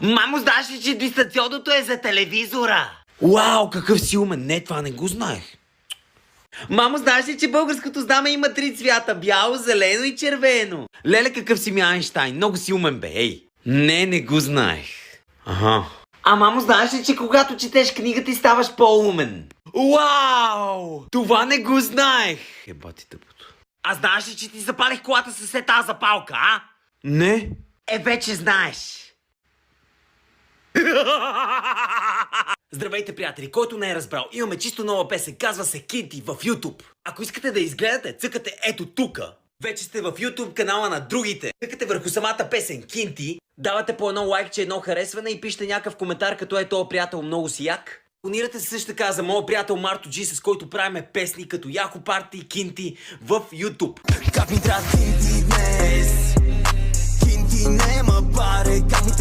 Мамо, знаеш ли, че дистанционното е за телевизора? Вау, какъв си умен! Не, това не го знаех. Мамо, знаеш ли, че българското знаме има 3 цвята? Бяло, зелено и червено. Леле, какъв си ми Айнщайн. Много си умен, бе, ей. Не го знаех. Ага. А мамо, знаеш ли, че когато четеш книга ти ставаш по-умен? Вау! Това не го знаех. Ебати тъпото. А знаеш ли, че ти запалих колата със тази запалка, а? Не. Вече знаеш. Здравейте, приятели! Който не е разбрал, имаме чисто нова песен, казва се Кинти в YouTube. Ако искате да изгледате, цъкате ето тука. Вече сте в YouTube канала на другите. Цъкате върху самата песен Кинти, давате по едно лайкче, едно харесване и пишете някакъв коментар, като е този приятел много си як. Абонирате се също така за моят приятел Марто Джи, с който правиме песни като Яко Парти и Кинти в YouTube. Как ми трябва Кинти днес? Кинти нема паре, как ми